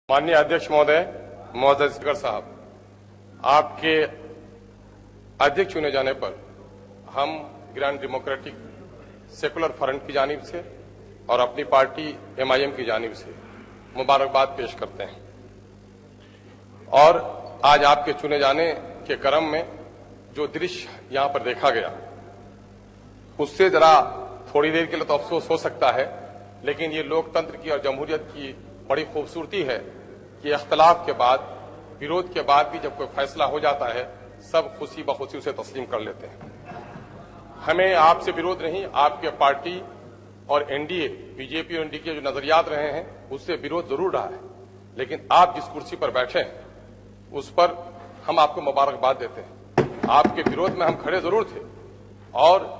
माननीय अध्यक्ष महोदय, महोदय स्पीकर साहब, आपके अध्यक्ष चुने जाने पर हम ग्रांड डेमोक्रेटिक सेकुलर फ्रंट की जानिब से और अपनी पार्टी MIM की जानिब से मुबारकबाद पेश करते हैं। और आज आपके चुने जाने के क्रम में जो दृश्य यहां पर देखा गया, उससे जरा थोड़ी देर के लिए तो अफसोस हो सकता है, लेकिन ये लोकतंत्र की और जमहूरियत की बड़ी खूबसूरती है कि इख्तलाफ के बाद, विरोध के बाद भी जब कोई फैसला हो जाता है, सब खुशी बखुशी उसे तस्लीम कर लेते हैं। हमें आपसे विरोध नहीं, आपके पार्टी और NDA, बीजेपी और NDA के जो नजरियात रहे हैं, उससे विरोध जरूर रहा है, लेकिन आप जिस कुर्सी पर बैठे हैं उस पर हम आपको मुबारकबाद देते हैं। आपके विरोध में हम खड़े जरूर थे और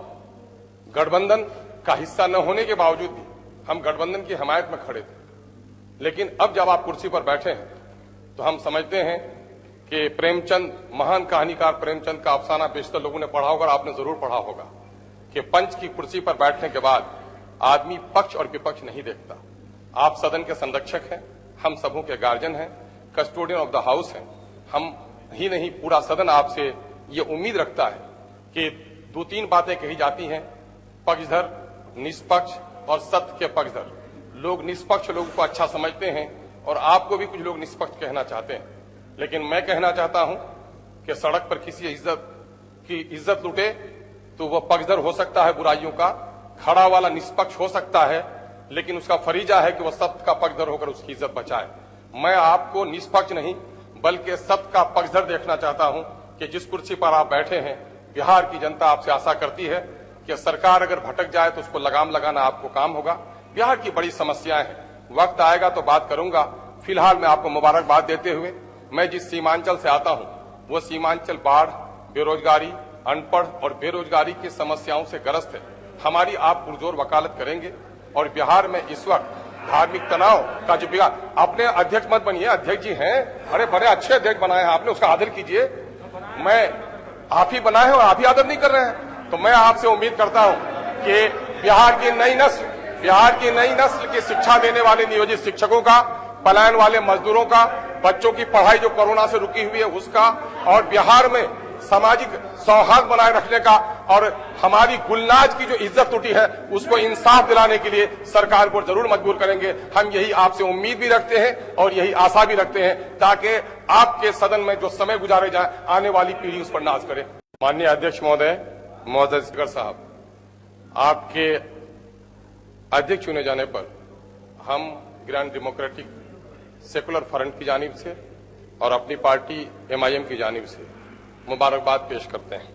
गठबंधन का हिस्सा न होने के बावजूद भी हम गठबंधन की हमायत में खड़े थे। लेकिन अब जब आप कुर्सी पर बैठे हैं तो हम समझते हैं कि प्रेमचंद, महान कहानीकार प्रेमचंद का अफसाना बेशतर लोगों ने पढ़ा होगा और आपने जरूर पढ़ा होगा कि पंच की कुर्सी पर बैठने के बाद आदमी पक्ष और विपक्ष नहीं देखता। आप सदन के संरक्षक हैं, हम सबों के गार्जियन हैं, कस्टोडियन ऑफ द हाउस हैं। हम ही नहीं, पूरा सदन आपसे ये उम्मीद रखता है कि दो तीन बातें कही जाती हैं, पक्षधर, निष्पक्ष और सत्य के पक्षधर। लोग निष्पक्ष लोगों को अच्छा समझते हैं और आपको भी कुछ लोग निष्पक्ष कहना चाहते हैं, लेकिन मैं कहना चाहता हूं कि सड़क पर किसी इज्जत लुटे तो वह पक्षधर हो सकता है बुराइयों का, खड़ा वाला निष्पक्ष हो सकता है, लेकिन उसका फरीजा है कि वह सत्य का पक्षधर होकर उसकी इज्जत बचाए। मैं आपको निष्पक्ष नहीं बल्कि सत्य का पक्षधर देखना चाहता हूं कि जिस कुर्सी पर आप बैठे हैं, बिहार की जनता आपसे आशा करती है कि सरकार अगर भटक जाए तो उसको लगाम लगाना आपको काम होगा। बिहार की बड़ी समस्याएं हैं, वक्त आएगा तो बात करूंगा। फिलहाल मैं आपको मुबारकबाद देते हुए, मैं जिस सीमांचल से आता हूं वो सीमांचल बाढ़, बेरोजगारी, अनपढ़ और बेरोजगारी की समस्याओं से ग्रस्त है। हमारी आप पुरजोर वकालत करेंगे और बिहार में इस वक्त धार्मिक तनाव का जो बिगाड़, अपने अध्यक्ष मत बनिए, अध्यक्ष जी हैं, अरे बड़े अच्छे अध्यक्ष बनाए हैं आपने, उसका आदर कीजिए। मैं आप ही बनाए हैं और आप ही आदर नहीं कर रहे हैं, तो मैं आपसे उम्मीद करता हूं कि बिहार की नई नस्ल की शिक्षा देने वाले नियोजित शिक्षकों का, पलायन वाले मजदूरों का, बच्चों की पढ़ाई जो कोरोना से रुकी हुई है उसका, और बिहार में सामाजिक सौहार्द बनाए रखने का, और हमारी गुलनाज की जो इज्जत टूटी है उसको इंसाफ दिलाने के लिए सरकार को जरूर मजबूर करेंगे। हम यही आपसे उम्मीद भी रखते हैं और यही आशा भी रखते हैं, ताकि आपके सदन में जो समय गुजारे जाए, आने वाली पीढ़ी उस पर नाज करे। माननीय अध्यक्ष महोदय, महोदय स्पीकर साहब, आपके अध्यक्ष चुने जाने पर हम ग्रांड डेमोक्रेटिक सेकुलर फ्रंट की जानिब से और अपनी पार्टी MIM की जानिब से मुबारकबाद पेश करते हैं।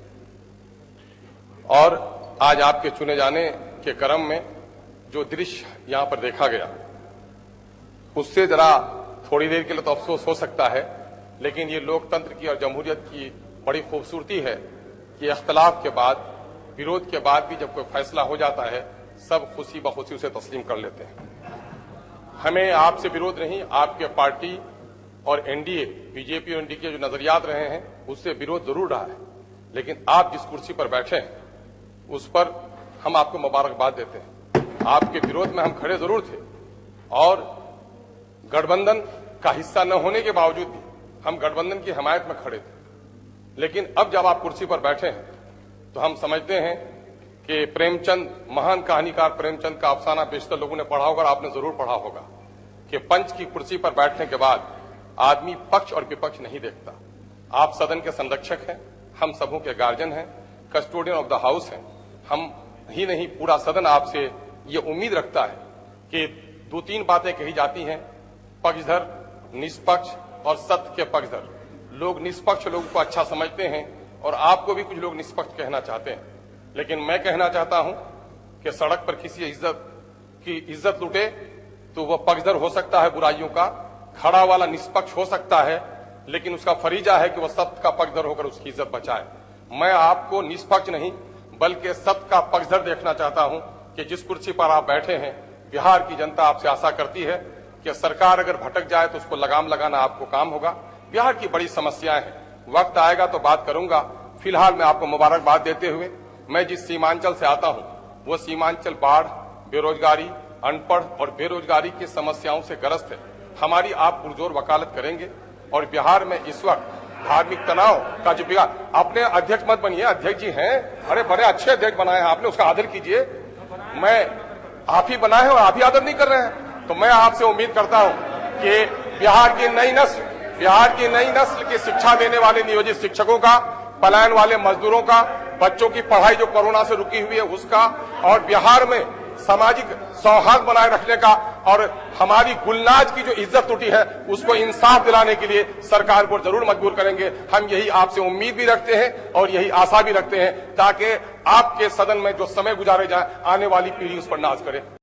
और आज आपके चुने जाने के क्रम में जो दृश्य यहां पर देखा गया, उससे जरा थोड़ी देर के लिए तो अफसोस हो सकता है, लेकिन ये लोकतंत्र की और जमहूरियत की बड़ी खूबसूरती है कि इख्तलाफ के बाद, विरोध के बाद भी जब कोई फैसला हो जाता है, सब खुशी बखुशी उसे तस्लीम कर लेते हैं। हमें आपसे विरोध नहीं, आपके पार्टी और NDA, बीजेपी और NDA के जो नजरियात रहे हैं, उससे विरोध जरूर रहा है, लेकिन आप जिस कुर्सी पर बैठे हैं उस पर हम आपको मुबारकबाद देते हैं। आपके विरोध में हम खड़े जरूर थे और गठबंधन का हिस्सा न होने के बावजूद भी हम गठबंधन की हमायत में खड़े थे। लेकिन अब जब आप कुर्सी पर बैठे हैं तो हम समझते हैं कि प्रेमचंद, महान कहानीकार प्रेमचंद का अफसाना बेशतर लोगों ने पढ़ा होगा और आपने जरूर पढ़ा होगा कि पंच की कुर्सी पर बैठने के बाद आदमी पक्ष और विपक्ष नहीं देखता। आप सदन के संरक्षक हैं, हम सबों के गार्जियन हैं, कस्टोडियन ऑफ द हाउस हैं। हम ही नहीं, पूरा सदन आपसे ये उम्मीद रखता है कि दो तीन बातें कही जाती हैं, पक्षधर, निष्पक्ष और सत्य के पक्षधर। लोग निष्पक्ष लोगों को अच्छा समझते हैं और आपको भी कुछ लोग निष्पक्ष कहना चाहते हैं, लेकिन मैं कहना चाहता हूं कि सड़क पर किसी इज्जत लुटे तो वह पक्षधर हो सकता है बुराइयों का, खड़ा वाला निष्पक्ष हो सकता है, लेकिन उसका फरीजा है कि वह सत्य का पक्षधर होकर उसकी इज्जत बचाए। मैं आपको निष्पक्ष नहीं बल्कि सत्य का पक्षधर देखना चाहता हूं कि जिस कुर्सी पर आप बैठे हैं, बिहार की जनता आपसे आशा करती है कि सरकार अगर भटक जाए तो उसको लगाम लगाना आपको काम होगा। बिहार की बड़ी समस्याएं हैं, वक्त आएगा तो बात करूंगा। फिलहाल मैं आपको मुबारकबाद देते हुए, मैं जिस सीमांचल से आता हूं वो सीमांचल बाढ़, बेरोजगारी, अनपढ़ और बेरोजगारी की समस्याओं से ग्रस्त है। हमारी आप पुरजोर वकालत करेंगे और बिहार में इस वक्त धार्मिक तनाव का जो बिहार, अपने अध्यक्ष मत बनिए, अध्यक्ष जी हैं, अरे बड़े अच्छे अध्यक्ष बनाए हैं आपने, उसका आदर कीजिए। मैं आप ही बनाए हैं और आप ही आदर नहीं कर रहे हैं। तो मैं आपसे उम्मीद करता हूं कि बिहार की नई नस्ल की शिक्षा देने वाले नियोजित शिक्षकों का, पलायन वाले मजदूरों का, बच्चों की पढ़ाई जो कोरोना से रुकी हुई है उसका, और बिहार में सामाजिक सौहार्द बनाए रखने का, और हमारी गुलनाज की जो इज्जत टूटी है उसको इंसाफ दिलाने के लिए सरकार को जरूर मजबूर करेंगे। हम यही आपसे उम्मीद भी रखते हैं और यही आशा भी रखते हैं, ताकि आपके सदन में जो समय गुजारे जाए आने वाली पीढ़ी उस पर नाज करे।